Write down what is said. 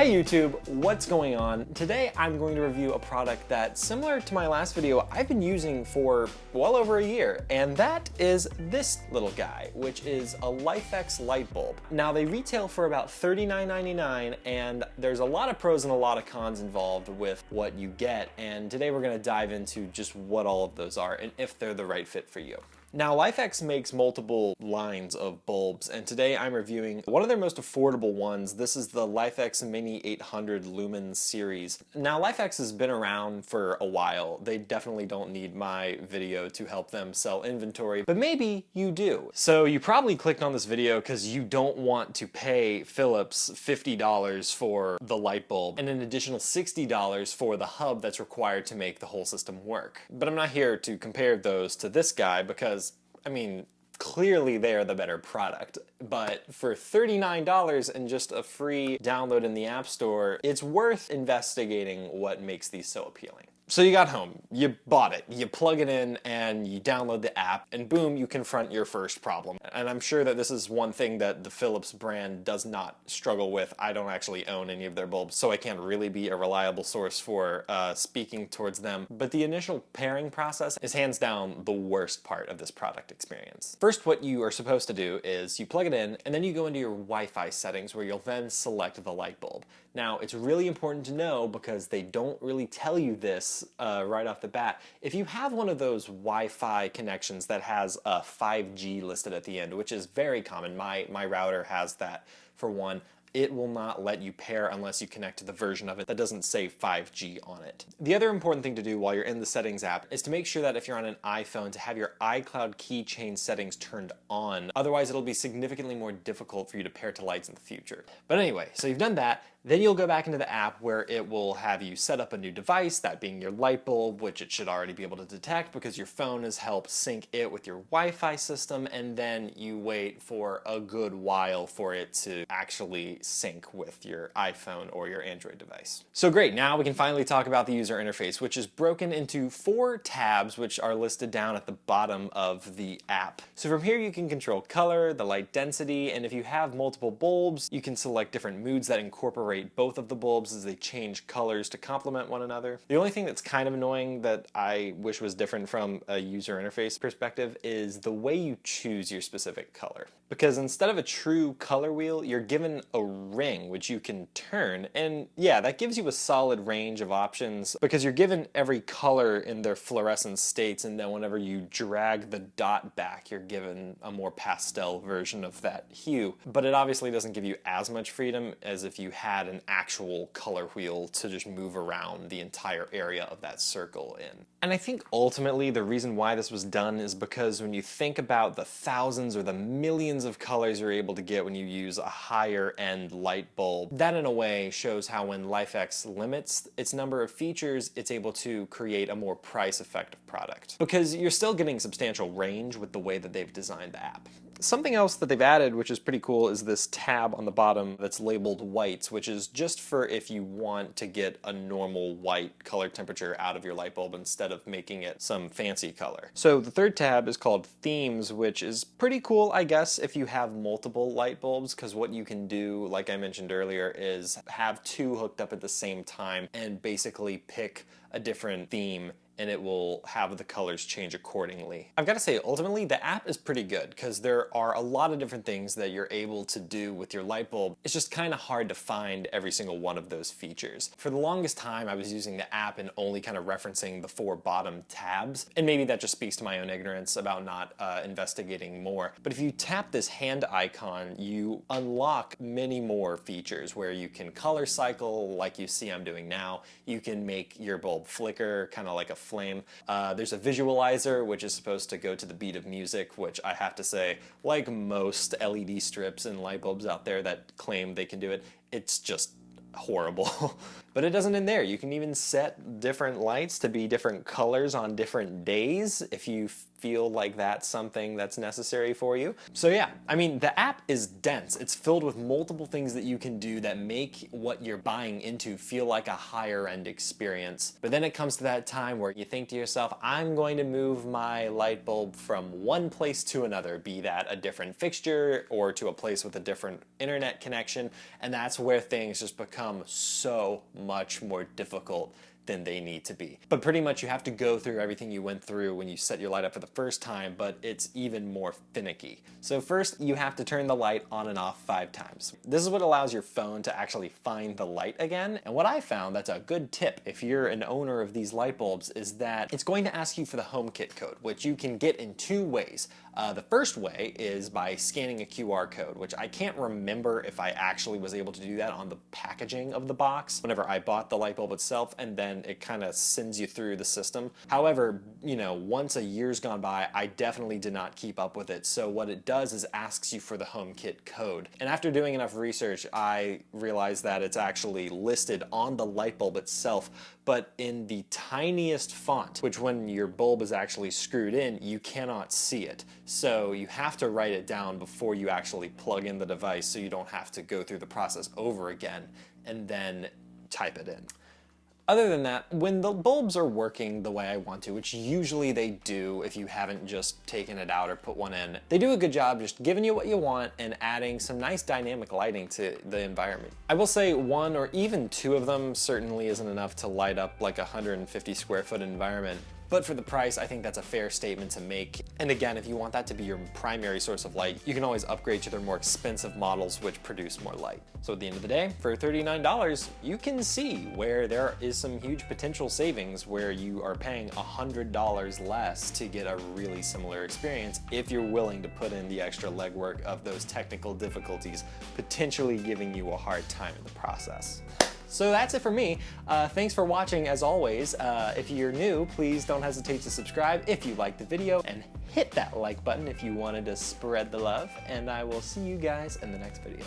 Hey YouTube, what's going on? Today I'm going to review a product that, similar to my last video, I've been using for well over a year, and that is this little guy, which is a LifX light bulb. Now they retail for about $39.99, and there's a lot of pros and a lot of cons involved with what you get, and today we're going to dive into just what all of those are and if they're the right fit for you. Now, LifX makes multiple lines of bulbs, and today I'm reviewing one of their most affordable ones. This is the LifX Mini 800 Lumen series. Now, LifX has been around for a while. They definitely don't need my video to help them sell inventory, but maybe you do. So you probably clicked on this video because you don't want to pay Philips $50 for the light bulb and an additional $60 for the hub that's required to make the whole system work. But I'm not here to compare those to this guy because I mean, clearly they're the better product, but for $39 and just a free download in the App Store, it's worth investigating what makes these so appealing. So you got home, you bought it, you plug it in and you download the app and boom, you confront your first problem. And I'm sure that this is one thing that the Philips brand does not struggle with. I don't actually own any of their bulbs, so I can't really be a reliable source for speaking towards them. But the initial pairing process is hands down the worst part of this product experience. First, what you are supposed to do is you plug it in and then you go into your Wi-Fi settings where you'll then select the light bulb. Now, it's really important to know because they don't really tell you this right off the bat. If you have one of those Wi-Fi connections that has a 5G listed at the end, which is very common, my router has that for one, it will not let you pair unless you connect to the version of it that doesn't say 5G on it. The other important thing to do while you're in the settings app is to make sure that if you're on an iPhone to have your iCloud keychain settings turned on. Otherwise it'll be significantly more difficult for you to pair to lights in the future. But anyway, so you've done that, then you'll go back into the app where it will have you set up a new device, that being your light bulb, which it should already be able to detect because your phone has helped sync it with your Wi-Fi system, and then you wait for a good while for it to actually sync with your iPhone or your Android device. So great, now we can finally talk about the user interface, which is broken into 4 tabs which are listed down at the bottom of the app. So from here you can control color, the light density, and if you have multiple bulbs, you can select different moods that incorporate both of the bulbs as they change colors to complement one another. The only thing that's kind of annoying that I wish was different from a user interface perspective is the way you choose your specific color. Because instead of a true color wheel, you're given a ring which you can turn, and yeah, that gives you a solid range of options because you're given every color in their fluorescent states, and then whenever you drag the dot back, you're given a more pastel version of that hue. But it obviously doesn't give you as much freedom as if you had an actual color wheel to just move around the entire area of that circle in. And I think ultimately the reason why this was done is because when you think about the thousands or the millions of colors you're able to get when you use a higher end light bulb, that in a way shows how when LifX limits its number of features, it's able to create a more price effective product. Because you're still getting substantial range with the way that they've designed the app. Something else that they've added, which is pretty cool, is this tab on the bottom that's labeled whites, which is just for if you want to get a normal white color temperature out of your light bulb instead of making it some fancy color. So the third tab is called themes, which is pretty cool, I guess, if you have multiple light bulbs, because what you can do, like I mentioned earlier, is have 2 hooked up at the same time and basically pick a different theme and it will have the colors change accordingly. I've got to say, ultimately, the app is pretty good because there are a lot of different things that you're able to do with your light bulb. It's just kind of hard to find every single one of those features. For the longest time, I was using the app and only kind of referencing the 4 bottom tabs, and maybe that just speaks to my own ignorance about not investigating more. But if you tap this hand icon, you unlock many more features where you can color cycle like you see I'm doing now. You can make your bulb flicker, kind of like a flame. There's a visualizer which is supposed to go to the beat of music, which I have to say, like most LED strips and light bulbs out there that claim they can do it, it's just horrible. But it doesn't end there. You can even set different lights to be different colors on different days if you feel like that's something that's necessary for you. So yeah, I mean, the app is dense. It's filled with multiple things that you can do that make what you're buying into feel like a higher end experience. But then it comes to that time where you think to yourself, I'm going to move my light bulb from one place to another, be that a different fixture or to a place with a different internet connection. And that's where things just become so much more difficult than they need to be. But pretty much you have to go through everything you went through when you set your light up for the first time, but it's even more finicky. So first you have to turn the light on and off 5 times. This is what allows your phone to actually find the light again. And what I found that's a good tip if you're an owner of these light bulbs is that it's going to ask you for the HomeKit code, which you can get in 2 ways. The first way is by scanning a QR code, which I can't remember if I actually was able to do that on the packaging of the box whenever I bought the light bulb itself, and then it kind of sends you through the system. However, you know, once a year's gone by, I definitely did not keep up with it. So what it does is asks you for the HomeKit code. And after doing enough research, I realized that it's actually listed on the light bulb itself, but in the tiniest font, which when your bulb is actually screwed in, you cannot see it. So you have to write it down before you actually plug in the device so you don't have to go through the process over again and then type it in. Other than that, when the bulbs are working the way I want to, which usually they do if you haven't just taken it out or put one in, they do a good job just giving you what you want and adding some nice dynamic lighting to the environment. I will say 1 or even 2 of them certainly isn't enough to light up like a 150 square foot environment. But for the price, I think that's a fair statement to make. And again, if you want that to be your primary source of light, you can always upgrade to their more expensive models which produce more light. So at the end of the day, for $39, you can see where there is some huge potential savings where you are paying $100 less to get a really similar experience if you're willing to put in the extra legwork of those technical difficulties, potentially giving you a hard time in the process. So that's it for me. Thanks for watching as always. If you're new, please don't hesitate to subscribe if you liked the video and hit that like button if you wanted to spread the love, and I will see you guys in the next video.